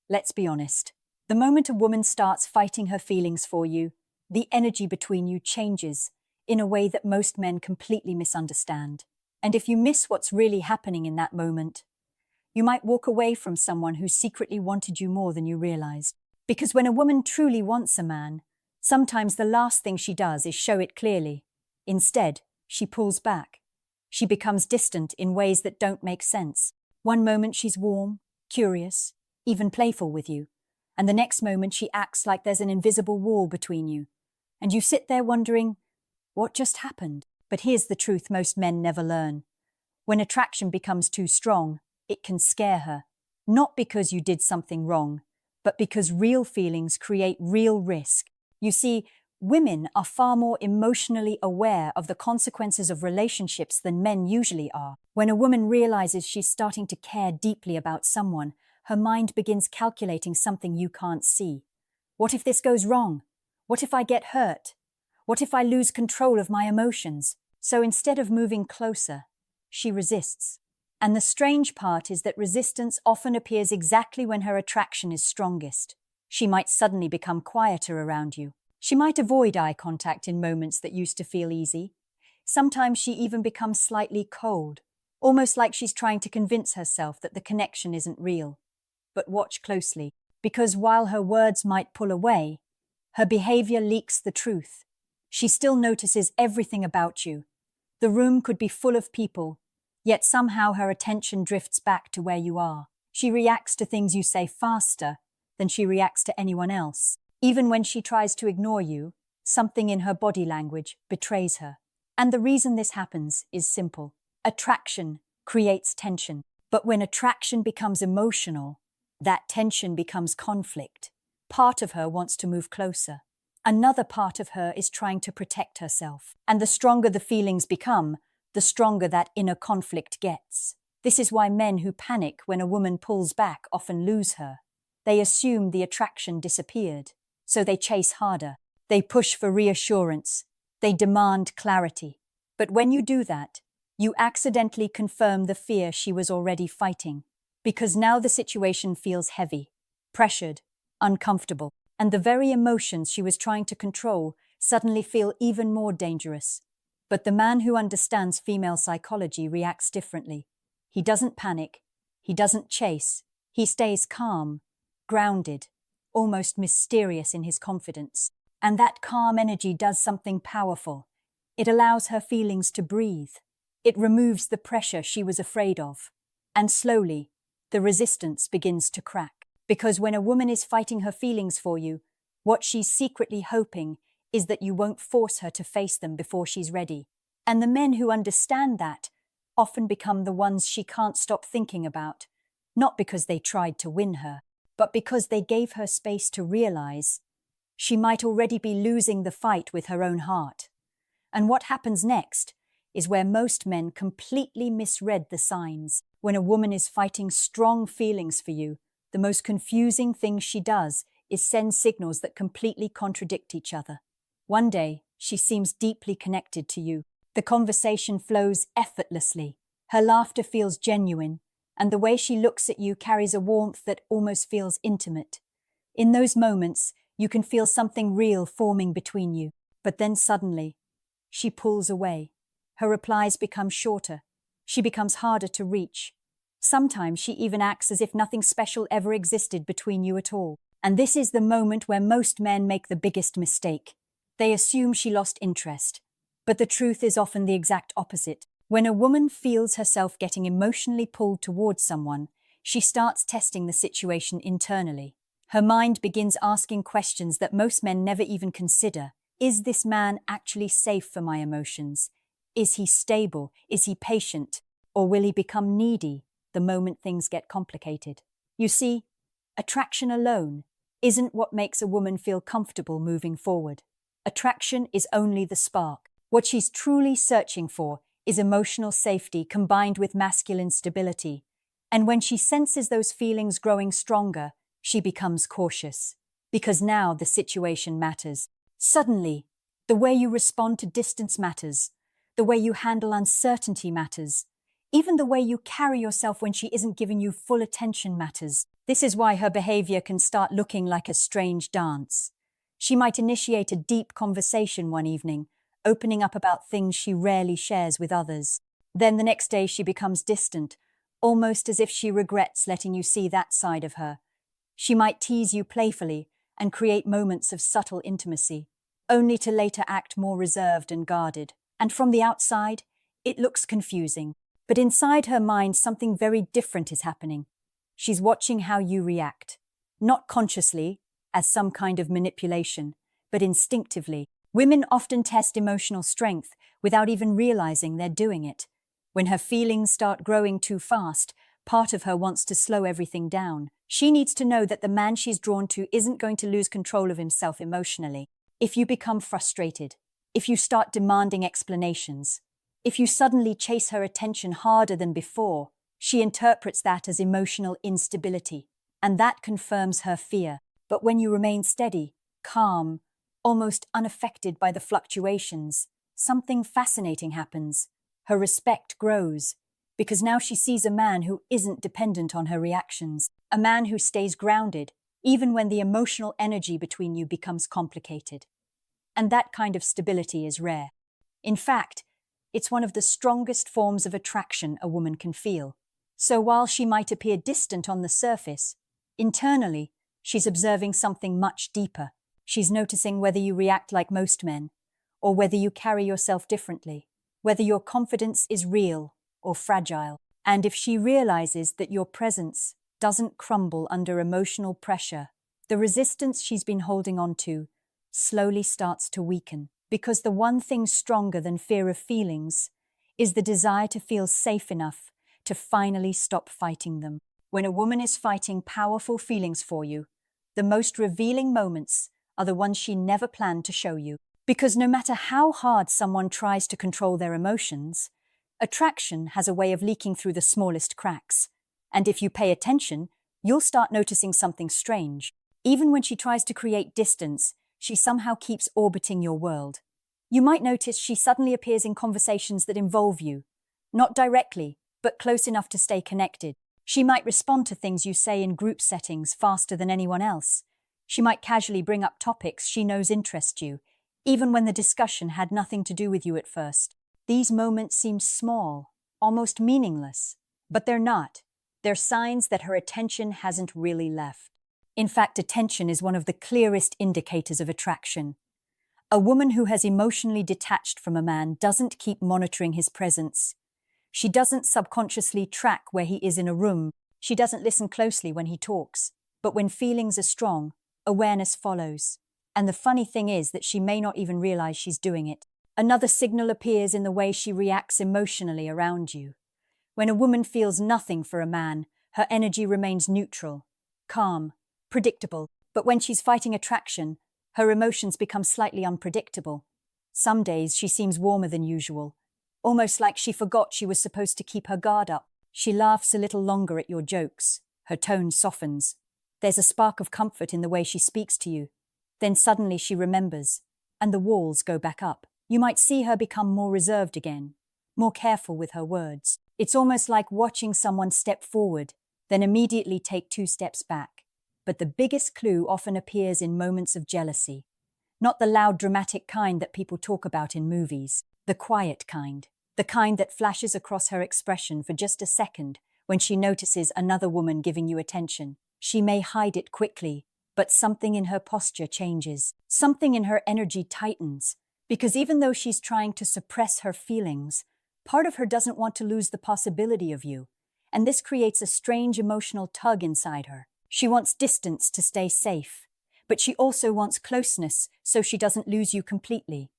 Let's be honest. The moment a woman starts fighting her feelings for you, the energy between you changes in a way that most men completely misunderstand. And if you miss what's really happening in that moment, you might walk away from someone who secretly wanted you more than you realized. Because when a woman truly wants a man, sometimes the last thing she does is show it clearly. Instead, she pulls back. She becomes distant in ways that don't make sense. One moment she's warm, curious, even playful with you, and the next moment she acts like there's an invisible wall between you. And you sit there wondering, what just happened? But here's the truth most men never learn. When attraction becomes too strong, it can scare her. Not because you did something wrong, but because real feelings create real risk. You see, women are far more emotionally aware of the consequences of relationships than men usually are. When a woman realizes she's starting to care deeply about someone, her mind begins calculating something you can't see. What if this goes wrong? What if I get hurt? What if I lose control of my emotions? So instead of moving closer, she resists. And the strange part is that resistance often appears exactly when her attraction is strongest. She might suddenly become quieter around you. She might avoid eye contact in moments that used to feel easy. Sometimes she even becomes slightly cold, almost like she's trying to convince herself that the connection isn't real. But watch closely, because while her words might pull away, her behavior leaks the truth. She still notices everything about you. The room could be full of people, yet somehow her attention drifts back to where you are. She reacts to things you say faster than she reacts to anyone else. Even when she tries to ignore you, something in her body language betrays her. And the reason this happens is simple. Attraction creates tension. But when attraction becomes emotional, that tension becomes conflict. Part of her wants to move closer. Another part of her is trying to protect herself. And the stronger the feelings become, the stronger that inner conflict gets. This is why men who panic when a woman pulls back often lose her. They assume the attraction disappeared, so they chase harder. They push for reassurance. They demand clarity. But when you do that, you accidentally confirm the fear she was already fighting. Because now the situation feels heavy, pressured, uncomfortable, and the very emotions she was trying to control suddenly feel even more dangerous. But the man who understands female psychology reacts differently. He doesn't panic. He doesn't chase. He stays calm, grounded, almost mysterious in his confidence. And that calm energy does something powerful. It allows her feelings to breathe. It removes the pressure she was afraid of. And slowly, the resistance begins to crack. Because when a woman is fighting her feelings for you, what she's secretly hoping is that you won't force her to face them before she's ready. And the men who understand that often become the ones she can't stop thinking about, not because they tried to win her, but because they gave her space to realize she might already be losing the fight with her own heart. And what happens next is where most men completely misread the signs. When a woman is fighting strong feelings for you, the most confusing thing she does is send signals that completely contradict each other. One day, she seems deeply connected to you. The conversation flows effortlessly. Her laughter feels genuine, and the way she looks at you carries a warmth that almost feels intimate. In those moments, you can feel something real forming between you. But then suddenly, she pulls away. Her replies become shorter. She becomes harder to reach. Sometimes she even acts as if nothing special ever existed between you at all. And this is the moment where most men make the biggest mistake. They assume she lost interest. But the truth is often the exact opposite. When a woman feels herself getting emotionally pulled towards someone, she starts testing the situation internally. Her mind begins asking questions that most men never even consider. Is this man actually safe for my emotions? Is he stable? Is he patient? Or will he become needy the moment things get complicated? You see, attraction alone isn't what makes a woman feel comfortable moving forward. Attraction is only the spark. What she's truly searching for is emotional safety combined with masculine stability. And when she senses those feelings growing stronger, she becomes cautious. Because now the situation matters. Suddenly, the way you respond to distance matters. The way you handle uncertainty matters. Even the way you carry yourself when she isn't giving you full attention matters. This is why her behavior can start looking like a strange dance. She might initiate a deep conversation one evening, opening up about things she rarely shares with others. Then the next day she becomes distant, almost as if she regrets letting you see that side of her. She might tease you playfully and create moments of subtle intimacy, only to later act more reserved and guarded. And from the outside, it looks confusing. But inside her mind, something very different is happening. She's watching how you react, not consciously, as some kind of manipulation, but instinctively. Women often test emotional strength without even realizing they're doing it. When her feelings start growing too fast, part of her wants to slow everything down. She needs to know that the man she's drawn to isn't going to lose control of himself emotionally. If you become frustrated, if you start demanding explanations, if you suddenly chase her attention harder than before, she interprets that as emotional instability, and that confirms her fear. But when you remain steady, calm, almost unaffected by the fluctuations, something fascinating happens. Her respect grows, because now she sees a man who isn't dependent on her reactions, a man who stays grounded, even when the emotional energy between you becomes complicated. And that kind of stability is rare. In fact, it's one of the strongest forms of attraction a woman can feel. So while she might appear distant on the surface, internally, she's observing something much deeper. She's noticing whether you react like most men, or whether you carry yourself differently, whether your confidence is real or fragile. And if she realizes that your presence doesn't crumble under emotional pressure, the resistance she's been holding on to slowly starts to weaken. Because the one thing stronger than fear of feelings is the desire to feel safe enough to finally stop fighting them. When a woman is fighting powerful feelings for you, the most revealing moments are the ones she never planned to show you. Because no matter how hard someone tries to control their emotions, attraction has a way of leaking through the smallest cracks. And if you pay attention, you'll start noticing something strange. Even when she tries to create distance, she somehow keeps orbiting your world. You might notice she suddenly appears in conversations that involve you, not directly, but close enough to stay connected. She might respond to things you say in group settings faster than anyone else. She might casually bring up topics she knows interest you, even when the discussion had nothing to do with you at first. These moments seem small, almost meaningless, but they're not. They're signs that her attention hasn't really left. In fact, attention is one of the clearest indicators of attraction. A woman who has emotionally detached from a man doesn't keep monitoring his presence. She doesn't subconsciously track where he is in a room. She doesn't listen closely when he talks. But when feelings are strong, awareness follows. And the funny thing is that she may not even realize she's doing it. Another signal appears in the way she reacts emotionally around you. When a woman feels nothing for a man, her energy remains neutral, calm, predictable. But when she's fighting attraction, her emotions become slightly unpredictable. Some days she seems warmer than usual, almost like she forgot she was supposed to keep her guard up. She laughs a little longer at your jokes. Her tone softens. There's a spark of comfort in the way she speaks to you. Then suddenly she remembers, and the walls go back up. You might see her become more reserved again, more careful with her words. It's almost like watching someone step forward, then immediately take 2 steps back. But the biggest clue often appears in moments of jealousy. Not the loud, dramatic kind that people talk about in movies. The quiet kind. The kind that flashes across her expression for just a second when she notices another woman giving you attention. She may hide it quickly, but something in her posture changes. Something in her energy tightens. Because even though she's trying to suppress her feelings, part of her doesn't want to lose the possibility of you. And this creates a strange emotional tug inside her. She wants distance to stay safe, but she also wants closeness so she doesn't lose you completely.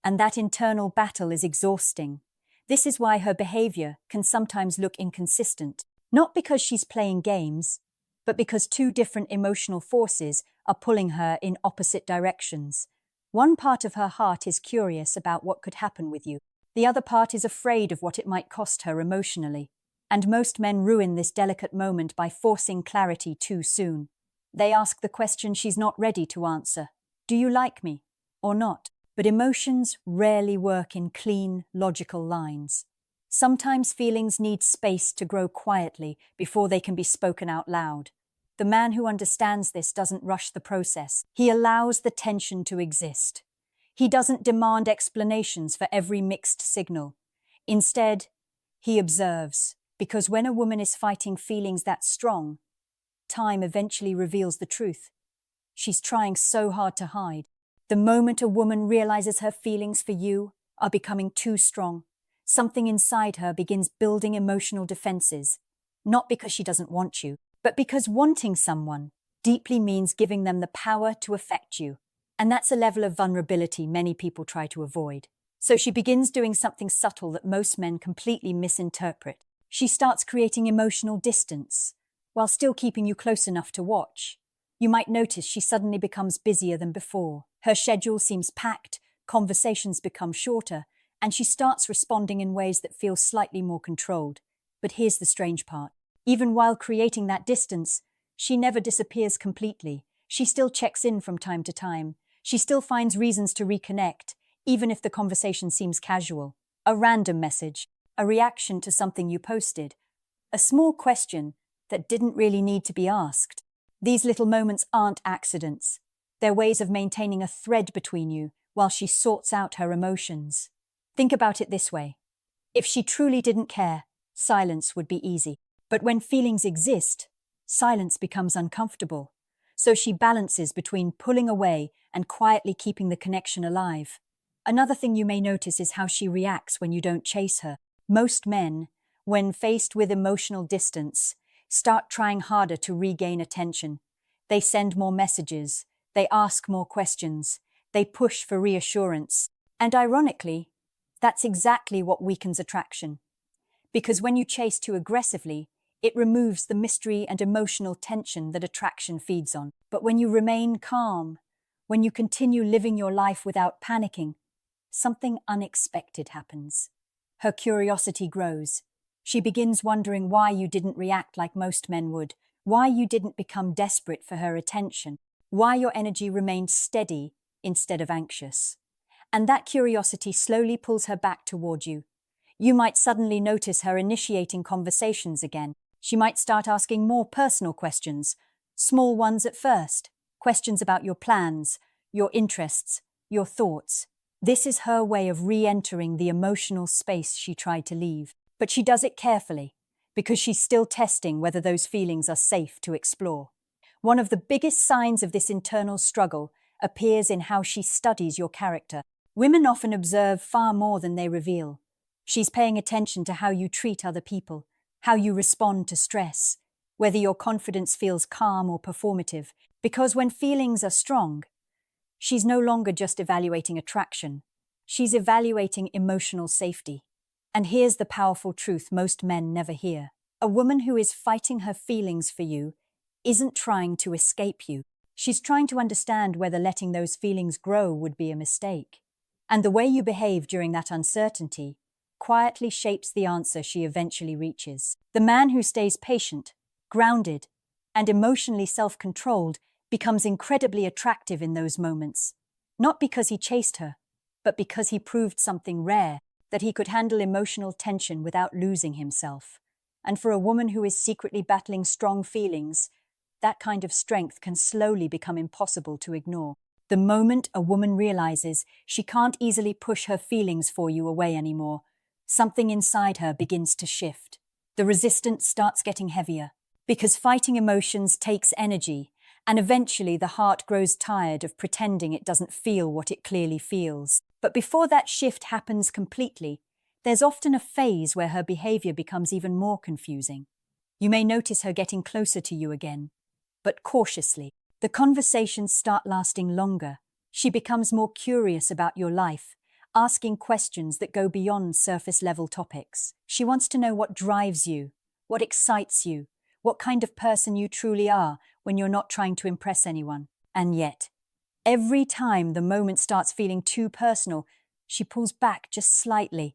And that internal battle is exhausting. This is why her behavior can sometimes look inconsistent, not because she's playing games, but because 2 different emotional forces are pulling her in opposite directions. One part of her heart is curious about what could happen with you. The other part is afraid of what it might cost her emotionally. And most men ruin this delicate moment by forcing clarity too soon. They ask the question she's not ready to answer. Do you like me or not? But emotions rarely work in clean, logical lines. Sometimes feelings need space to grow quietly before they can be spoken out loud. The man who understands this doesn't rush the process. He allows the tension to exist. He doesn't demand explanations for every mixed signal. Instead, he observes, because when a woman is fighting feelings that strong, time eventually reveals the truth. She's trying so hard to hide. The moment a woman realizes her feelings for you are becoming too strong, something inside her begins building emotional defenses, not because she doesn't want you, but because wanting someone deeply means giving them the power to affect you. And that's a level of vulnerability many people try to avoid. So she begins doing something subtle that most men completely misinterpret. She starts creating emotional distance, while still keeping you close enough to watch. You might notice she suddenly becomes busier than before. Her schedule seems packed, conversations become shorter, and she starts responding in ways that feel slightly more controlled. But here's the strange part. Even while creating that distance, she never disappears completely. She still checks in from time to time. She still finds reasons to reconnect, even if the conversation seems casual. A random message, a reaction to something you posted, a small question that didn't really need to be asked. These little moments aren't accidents. They're ways of maintaining a thread between you while she sorts out her emotions. Think about it this way. If she truly didn't care, silence would be easy. But when feelings exist, silence becomes uncomfortable. So she balances between pulling away and quietly keeping the connection alive. Another thing you may notice is how she reacts when you don't chase her. Most men, when faced with emotional distance, start trying harder to regain attention. They send more messages, they ask more questions, they push for reassurance. And ironically, that's exactly what weakens attraction. Because when you chase too aggressively, it removes the mystery and emotional tension that attraction feeds on. But when you remain calm, when you continue living your life without panicking, something unexpected happens. Her curiosity grows. She begins wondering why you didn't react like most men would, why you didn't become desperate for her attention, why your energy remained steady instead of anxious. And that curiosity slowly pulls her back toward you. You might suddenly notice her initiating conversations again. She might start asking more personal questions, small ones at first, questions about your plans, your interests, your thoughts. This is her way of re-entering the emotional space she tried to leave. But she does it carefully, because she's still testing whether those feelings are safe to explore. One of the biggest signs of this internal struggle appears in how she studies your character. Women often observe far more than they reveal. She's paying attention to how you treat other people, how you respond to stress, whether your confidence feels calm or performative. Because when feelings are strong, she's no longer just evaluating attraction. She's evaluating emotional safety. And here's the powerful truth most men never hear. A woman who is fighting her feelings for you isn't trying to escape you. She's trying to understand whether letting those feelings grow would be a mistake. And the way you behave during that uncertainty quietly shapes the answer she eventually reaches. The man who stays patient, grounded, and emotionally self-controlled becomes incredibly attractive in those moments, not because he chased her, but because he proved something rare, that he could handle emotional tension without losing himself. And for a woman who is secretly battling strong feelings, that kind of strength can slowly become impossible to ignore. The moment a woman realizes she can't easily push her feelings for you away anymore, something inside her begins to shift. The resistance starts getting heavier, because fighting emotions takes energy, and eventually the heart grows tired of pretending it doesn't feel what it clearly feels. But before that shift happens completely, there's often a phase where her behavior becomes even more confusing. You may notice her getting closer to you again, but cautiously. The conversations start lasting longer. She becomes more curious about your life, asking questions that go beyond surface-level topics. She wants to know what drives you, what excites you, what kind of person you truly are when you're not trying to impress anyone. And yet, every time the moment starts feeling too personal, she pulls back just slightly.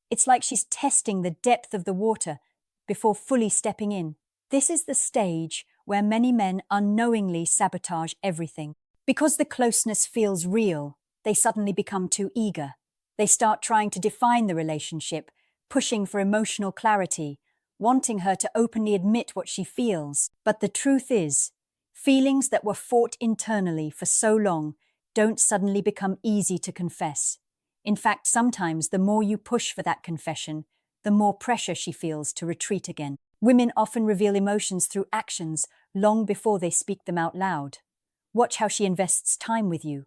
It's like she's testing the depth of the water before fully stepping in. This is the stage where many men unknowingly sabotage everything. Because the closeness feels real, they suddenly become too eager. They start trying to define the relationship, pushing for emotional clarity, wanting her to openly admit what she feels. But the truth is, Feelings that were fought internally for so long don't suddenly become easy to confess. In fact, sometimes the more you push for that confession, the more pressure she feels to retreat again. Women often reveal emotions through actions long before they speak them out loud. Watch how she invests time with you.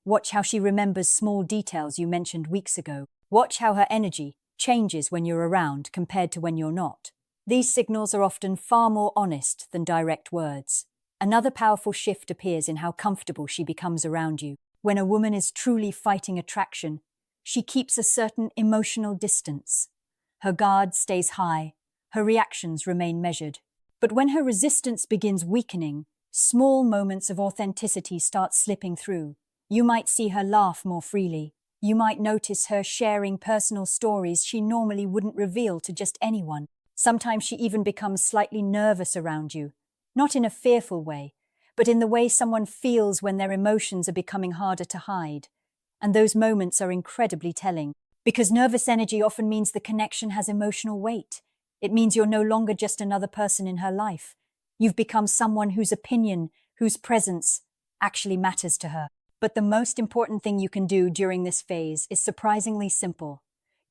Watch how she remembers small details you mentioned weeks ago. Watch how her energy changes when you're around compared to when you're not. These signals are often far more honest than direct words. Another powerful shift appears in how comfortable she becomes around you. When a woman is truly fighting attraction, she keeps a certain emotional distance. Her guard stays high, her reactions remain measured. But when her resistance begins weakening, small moments of authenticity start slipping through. You might see her laugh more freely. You might notice her sharing personal stories she normally wouldn't reveal to just anyone. Sometimes she even becomes slightly nervous around you, not in a fearful way, but in the way someone feels when their emotions are becoming harder to hide. And those moments are incredibly telling, because nervous energy often means the connection has emotional weight. It means you're no longer just another person in her life. You've become someone whose opinion, whose presence actually matters to her. But the most important thing you can do during this phase is surprisingly simple.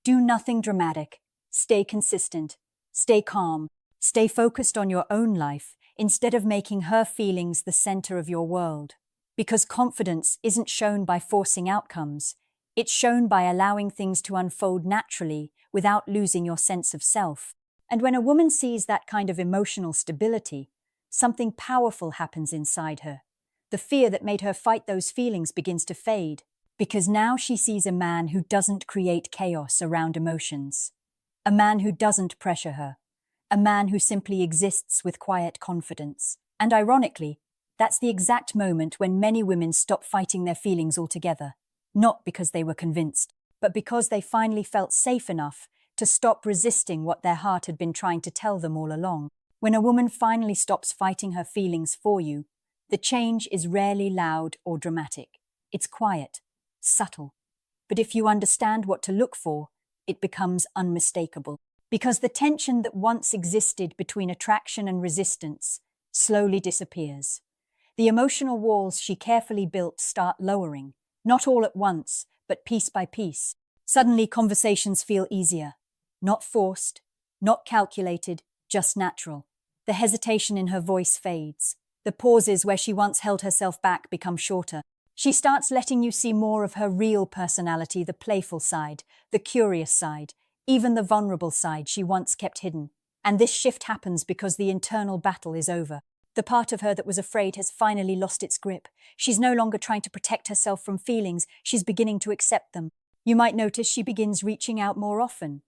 Do nothing dramatic. Stay consistent. Stay calm. Stay focused on your own life instead of making her feelings the center of your world. Because confidence isn't shown by forcing outcomes. It's shown by allowing things to unfold naturally without losing your sense of self. And when a woman sees that kind of emotional stability, something powerful happens inside her. The fear that made her fight those feelings begins to fade, because now she sees a man who doesn't create chaos around emotions. A man who doesn't pressure her. A man who simply exists with quiet confidence. And ironically, that's the exact moment when many women stop fighting their feelings altogether. Not because they were convinced, but because they finally felt safe enough to stop resisting what their heart had been trying to tell them all along. When a woman finally stops fighting her feelings for you, the change is rarely loud or dramatic. It's quiet, subtle. But if you understand what to look for, it becomes unmistakable. Because the tension that once existed between attraction and resistance slowly disappears. The emotional walls she carefully built start lowering, not all at once, but piece by piece. Suddenly, conversations feel easier. Not forced, not calculated, just natural. The hesitation in her voice fades. The pauses where she once held herself back become shorter. She starts letting you see more of her real personality, the playful side, the curious side, even the vulnerable side she once kept hidden. And this shift happens because the internal battle is over. The part of her that was afraid has finally lost its grip. She's no longer trying to protect herself from feelings, she's beginning to accept them. You might notice she begins reaching out more often.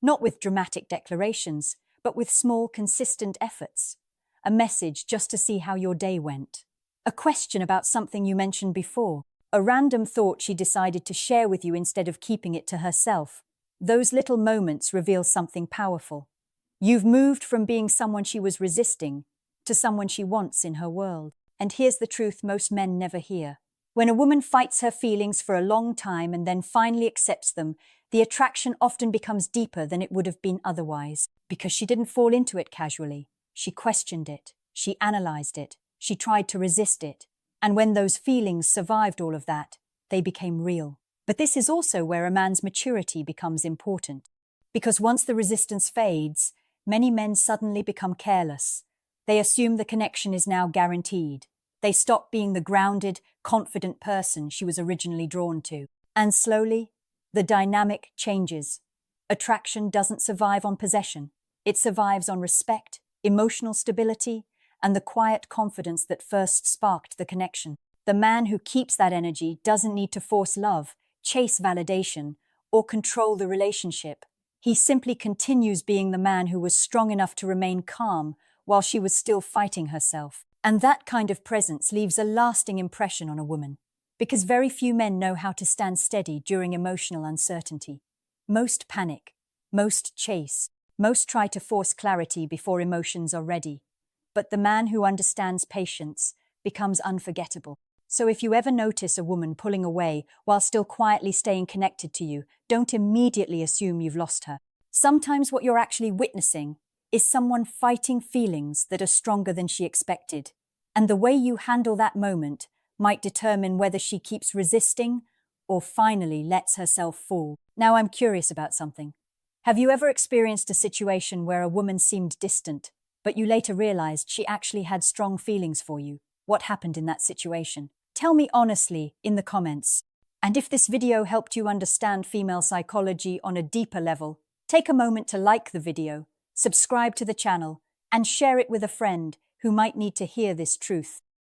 Not with dramatic declarations, but with small, consistent efforts. A message just to see how your day went. A question about something you mentioned before. A random thought she decided to share with you instead of keeping it to herself. Those little moments reveal something powerful. You've moved from being someone she was resisting to someone she wants in her world. And here's the truth most men never hear. When a woman fights her feelings for a long time and then finally accepts them, the attraction often becomes deeper than it would have been otherwise. Because she didn't fall into it casually. She questioned it. She analyzed it. She tried to resist it. And when those feelings survived all of that, they became real. But this is also where a man's maturity becomes important. Because once the resistance fades, many men suddenly become careless. They assume the connection is now guaranteed. They stop being the grounded, confident person she was originally drawn to. And slowly, the dynamic changes. Attraction doesn't survive on possession. It survives on respect, emotional stability, and the quiet confidence that first sparked the connection. The man who keeps that energy doesn't need to force love, chase validation, or control the relationship. He simply continues being the man who was strong enough to remain calm while she was still fighting herself. And that kind of presence leaves a lasting impression on a woman, because very few men know how to stand steady during emotional uncertainty. Most panic, most chase, most try to force clarity before emotions are ready. But the man who understands patience becomes unforgettable. So if you ever notice a woman pulling away while still quietly staying connected to you, don't immediately assume you've lost her. Sometimes what you're actually witnessing is someone fighting feelings that are stronger than she expected. And the way you handle that moment might determine whether she keeps resisting or finally lets herself fall. Now I'm curious about something. Have you ever experienced a situation where a woman seemed distant, but you later realized she actually had strong feelings for you? What happened in that situation? Tell me honestly in the comments. And if this video helped you understand female psychology on a deeper level, take a moment to like the video, subscribe to the channel, and share it with a friend who might need to hear this truth.